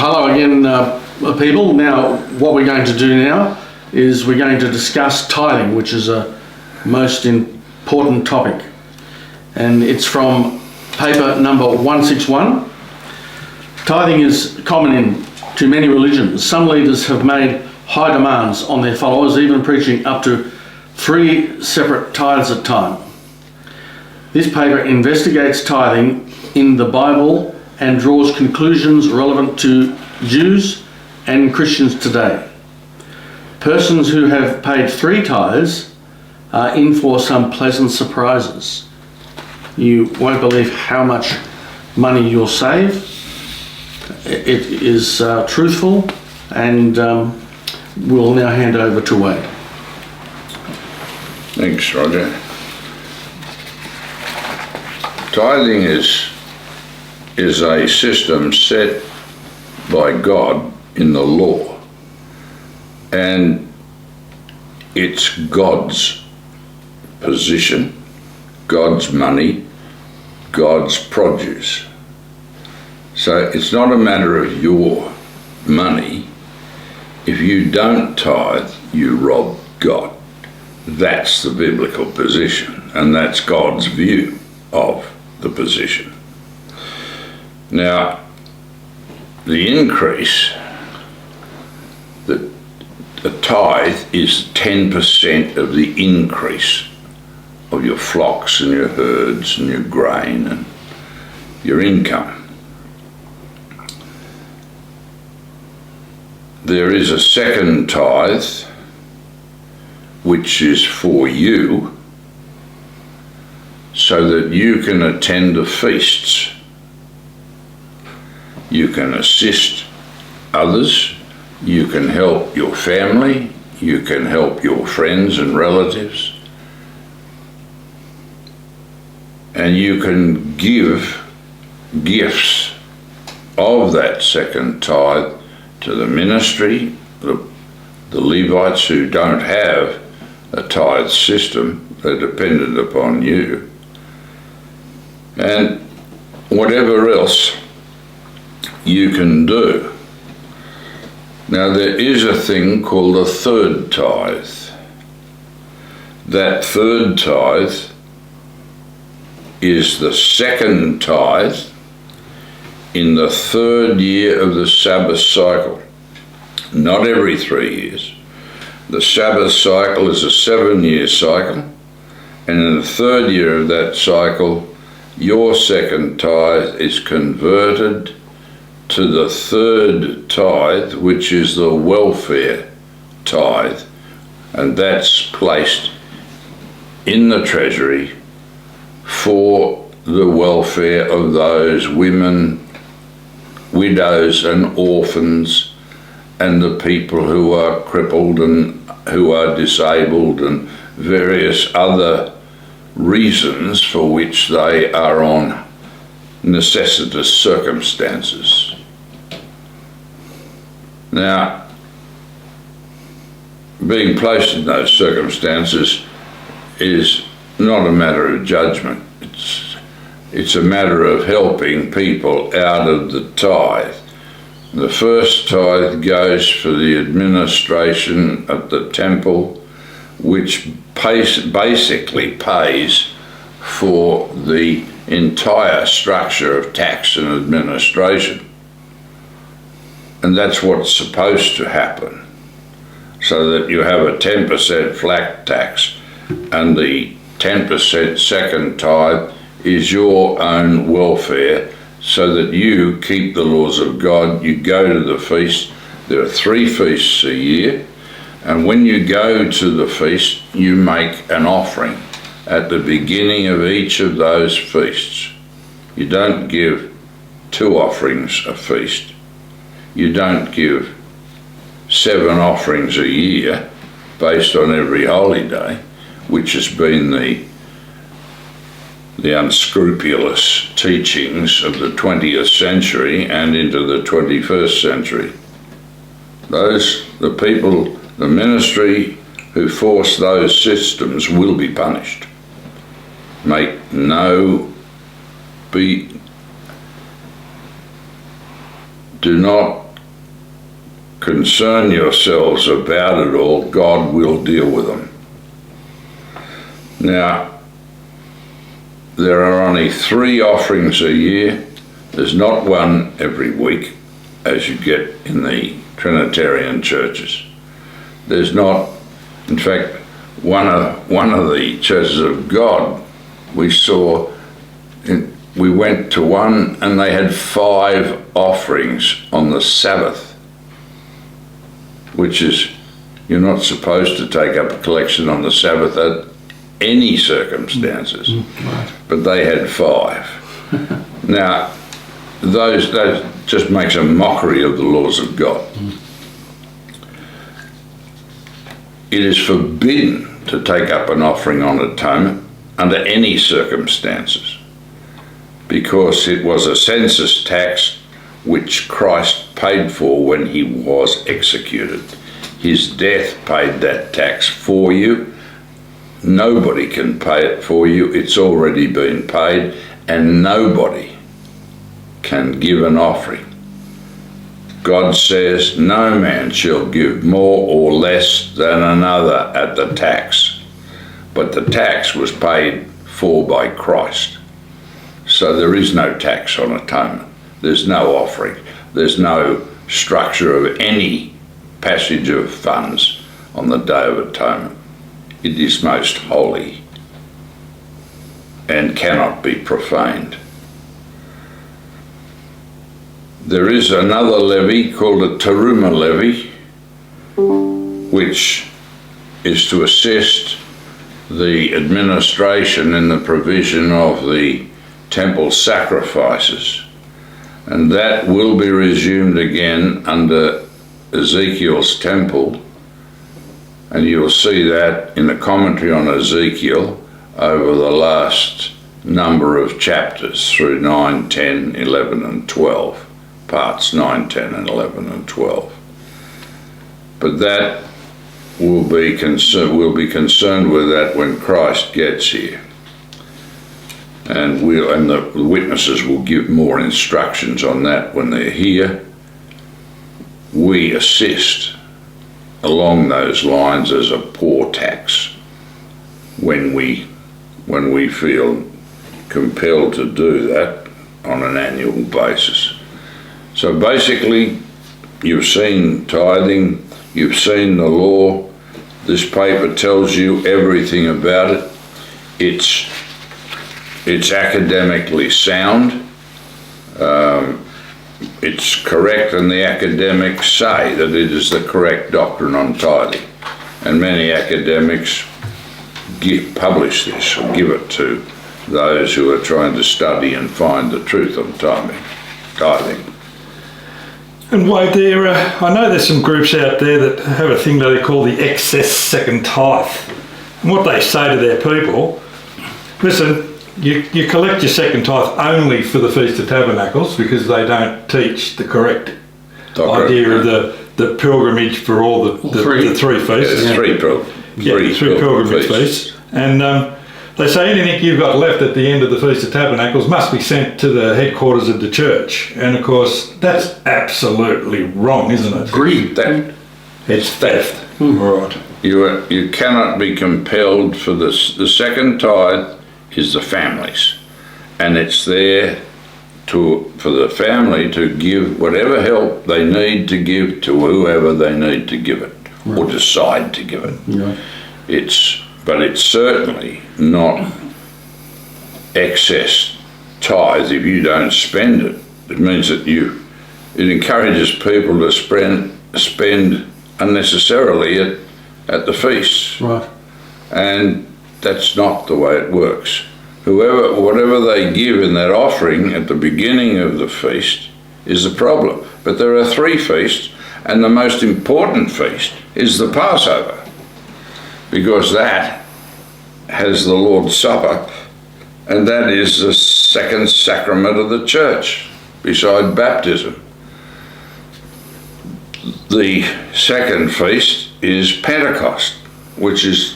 Hello again, people. Now, what we're going to do now is we're going to discuss tithing, which is a most important topic. And it's from paper number 161. Tithing is common to many religions. Some leaders have made high demands on their followers, even preaching up to 3 separate tithes at a time. This paper investigates tithing in the Bible and draws conclusions relevant to Jews and Christians today. Persons who have paid 3 tithes are in for some pleasant surprises. You won't believe how much money you'll save. It is truthful, and we'll now hand over to Wade. Thanks, Roger. Tithing is a system set by God in the law, and it's God's position, God's money, God's produce. So it's not a matter of your money. If you don't tithe, you rob God. That's the biblical position, and that's God's view of the position. Now, the increase, the tithe is 10% of the increase of your flocks and your herds and your grain and your income. There is a second tithe, which is for you, so that you can attend the feasts. You can assist others, you can help your family, you can help your friends and relatives, and you can give gifts of that second tithe to the ministry, the Levites who don't have a tithe system, they're dependent upon you, and whatever else you can do. Now, there is a thing called a third tithe. That third tithe is the second tithe in the 3rd year of the Sabbath cycle. Not every 3 years. The Sabbath cycle is a 7-year cycle, and in the 3rd year of that cycle, your second tithe is converted to the 3rd tithe, which is the welfare tithe, and that's placed in the treasury for the welfare of those women, widows and orphans, and the people who are crippled and who are disabled, and various other reasons for which they are on necessitous circumstances. Now, being placed in those circumstances is not a matter of judgment. It's a matter of helping people out of the tithe. The first tithe goes for the administration at the temple, which basically pays for the entire structure of tax and administration. And that's what's supposed to happen, so that you have a 10% flat tax, and the 10% second tithe is your own welfare, so that you keep the laws of God. You go to the feast. There are 3 feasts a year, and when you go to the feast, you make an offering at the beginning of each of those feasts. You don't give 2 offerings a feast. You don't give 7 offerings a year based on every holy day, which has been the unscrupulous teachings of the 20th century and into the 21st century. The people, the ministry who force those systems will be punished. Do not concern yourselves about it all. God will deal with them. Now, there are only 3 offerings a year. There's not one every week, as you get in the Trinitarian churches. There's not, in fact, one of the churches of God, we went to one and they had 5 offerings on the Sabbath, which is, you're not supposed to take up a collection on the Sabbath at any circumstances, right. But they had 5. Now, that just makes a mockery of the laws of God. It is forbidden to take up an offering on atonement under any circumstances, because it was a census tax which Christ paid for when he was executed. His death paid that tax for you. Nobody can pay it for you. It's already been paid, and nobody can give an offering. God says, no man shall give more or less than another at the tax. But the tax was paid for by Christ. So there is no tax on atonement. There's no offering. There's no structure of any passage of funds on the Day of Atonement. It is most holy and cannot be profaned. There is another levy called a teruma levy, which is to assist the administration in the provision of the temple sacrifices, and that will be resumed again under Ezekiel's temple, and you'll see that in the commentary on Ezekiel over the last number of chapters through 9, 10, 11 and 12, parts 9, 10 and 11 and 12. But that we'll be concerned with that when Christ gets here, and the witnesses will give more instructions on that when they're here. We assist along those lines as a poor tax when we feel compelled to do that on an annual basis. So basically, you've seen tithing, you've seen the law. This paper tells you everything about it. It's academically sound. It's correct, and the academics say that it is the correct doctrine on tithing. And many academics publish this or give it to those who are trying to study and find the truth on tithing. And Wade, I know there's some groups out there that have a thing that they call the excess second tithe. And what they say to their people, listen, you collect your second tithe only for the Feast of Tabernacles, because they don't teach the correct idea of the pilgrimage for all the three feasts. Yeah, three pilgrimage feasts. And they say anything you've got left at the end of the Feast of Tabernacles must be sent to the headquarters of the church. And of course, that's absolutely wrong, isn't it? Agreed. It's theft. Right. You cannot be compelled for the second tithe is the families, and it's there for the family to give whatever help they need to give to whoever they need to give it, right, or decide to give it. Right. But it's certainly not excess tithe if you don't spend it. It means that it encourages people to spend unnecessarily at the feasts. Right. And that's not the way it works. Whatever they give in that offering at the beginning of the feast is the problem. But there are 3 feasts, and the most important feast is the Passover, because that has the Lord's Supper, and that is the second sacrament of the church, beside baptism. The second feast is Pentecost, which is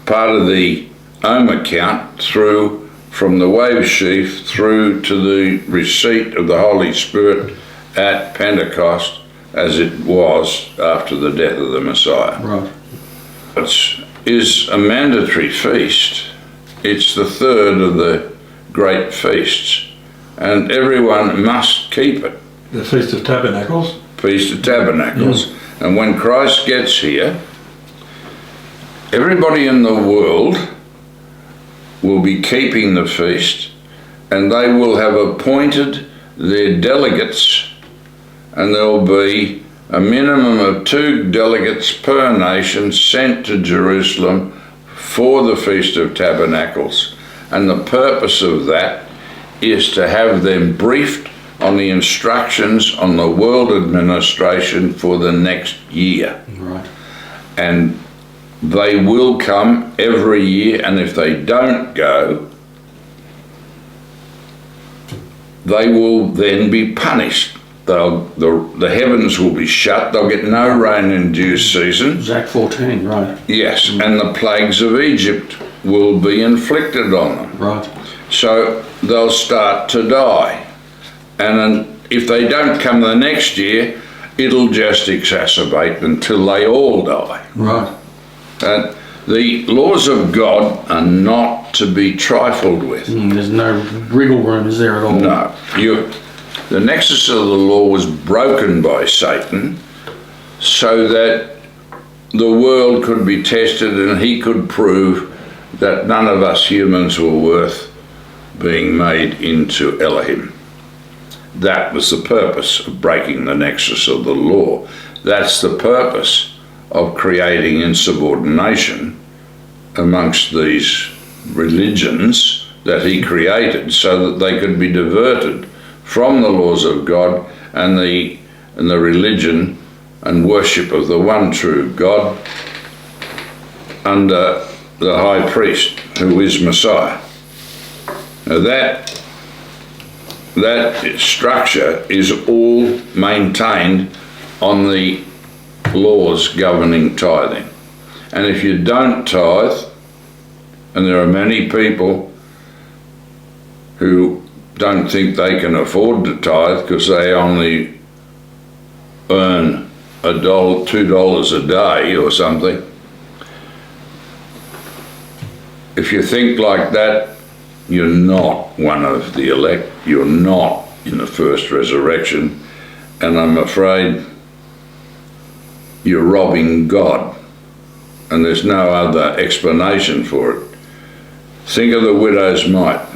part of the Ohm account from the wave sheaf through to the receipt of the Holy Spirit at Pentecost as it was after the death of the Messiah. Right. It is a mandatory feast. It's the third of the great feasts, and everyone must keep it. The Feast of Tabernacles. Feast of Tabernacles. And when Christ gets here, everybody in the world will be keeping the feast, and they will have appointed their delegates, and there will be a minimum of 2 delegates per nation sent to Jerusalem for the Feast of Tabernacles. And the purpose of that is to have them briefed on the instructions on the world administration for the next year. Right. And they will come every year, and if they don't go, they will then be punished. The heavens will be shut. They'll get no rain in due season. Zach 14, right. Yes, and the plagues of Egypt will be inflicted on them. Right. So they'll start to die. And then if they don't come the next year, it'll just exacerbate until they all die. Right. And the laws of God are not to be trifled with. There's no wriggle room, is there at all? No. The nexus of the law was broken by Satan so that the world could be tested and he could prove that none of us humans were worth being made into Elohim. That was the purpose of breaking the nexus of the law. That's the purpose of creating insubordination amongst these religions that he created so that they could be diverted from the laws of God and the religion and worship of the one true God under the high priest, who is Messiah. Now that structure is all maintained on the laws governing tithing. And if you don't tithe, and there are many people who don't think they can afford to tithe because they only earn $2 a day or something. If you think like that, you're not one of the elect. You're not in the first resurrection, and I'm afraid you're robbing God, and there's no other explanation for it. Think of the widow's mite.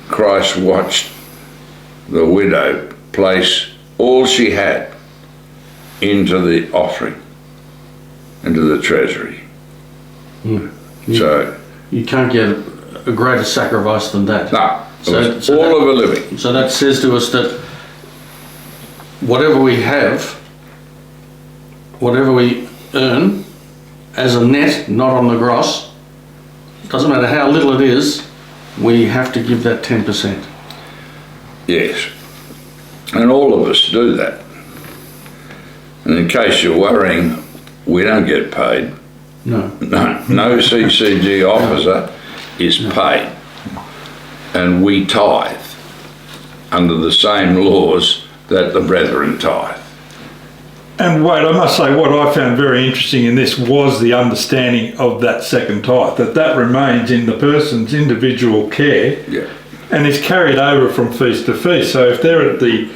Christ watched the widow place all she had into the offering, into the treasury. So you can't get a greater sacrifice than that. no, it was all of a living. So that says to us that whatever we have, whatever we earn as a net, not on the gross, doesn't matter how little it is, we have to give that 10%. Yes, and all of us do that. And in case you're worrying, we don't get paid. No. No CCG officer is paid, and we tithe under the same laws that the brethren tithe. And Wade, I must say what I found very interesting in this was the understanding of that second tithe, that remains in the person's individual care. Yeah. And is carried over from feast to feast. So if they're at the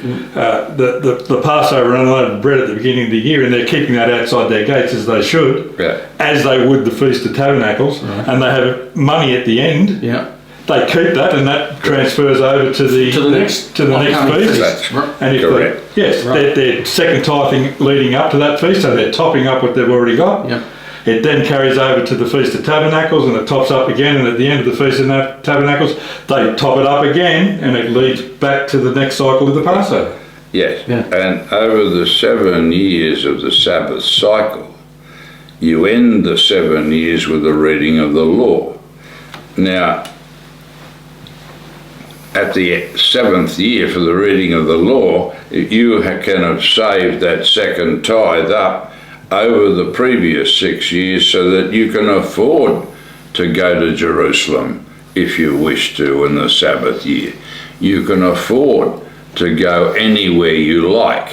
Passover and unleavened bread at the beginning of the year, and they're keeping that outside their gates as they should, as they would the Feast of Tabernacles, and they have money at the end, they keep that, and that transfers over to the next feast. And if correct. They're second tithing leading up to that feast, so they're topping up what they've already got. It then carries over to the Feast of Tabernacles, and it tops up again, and at the end of the Feast of Tabernacles, they top it up again, and it leads back to the next cycle of the Passover. Yes, and over the 7 years of the Sabbath cycle, you end the 7 years with the reading of the law. Now, at the 7th year for the reading of the law, you can have saved that second tithe up over the previous 6 years so that you can afford to go to Jerusalem if you wish to in the Sabbath year. You can afford to go anywhere you like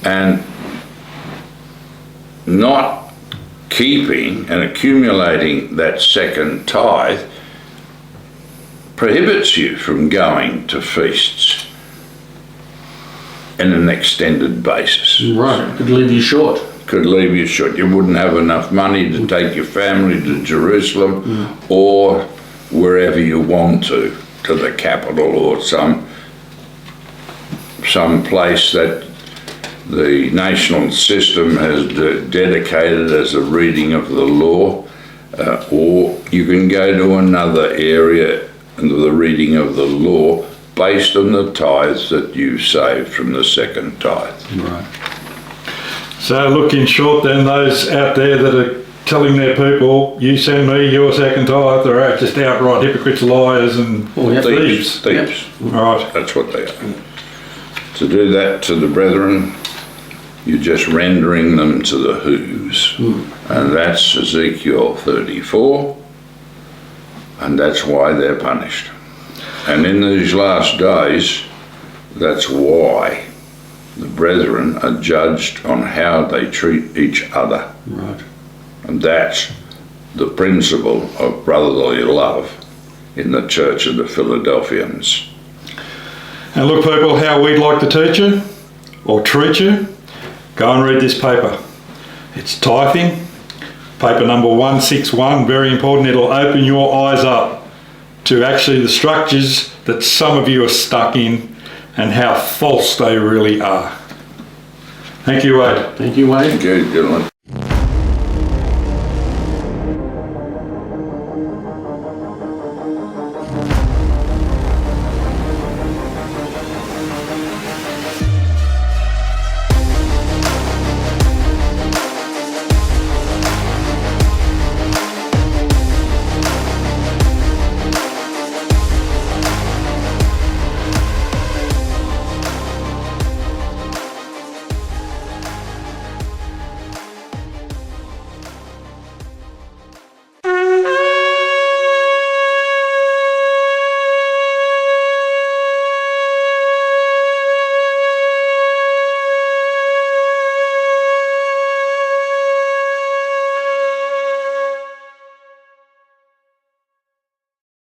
And not keeping and accumulating that second tithe prohibits you from going to feasts in an extended basis. Right, could leave you short. Could leave you short. You wouldn't have enough money to take your family to Jerusalem or wherever you want to the capital or some place that the national system has dedicated as a reading of the law, or you can go to another area and the reading of the law based on the tithes that you saved from the second tithe. Right. So look, in short then, those out there that are telling their people, you send me your second tithe, are just outright hypocrites, liars and thieves. Thieves. Right. That's what they are. To do that to the brethren, you're just rendering them to the who's. And that's Ezekiel 34, and that's why they're punished. And in these last days, that's why the brethren are judged on how they treat each other. Right. And that's the principle of brotherly love in the Church of the Philadelphians. And look, people, how we'd like to teach you or treat you, go and read this paper. It's Tithing, paper number 161, very important. It'll open your eyes up to actually the structures that some of you are stuck in and how false they really are. Thank you, Wade. Thank you, Wade. Good, Dylan.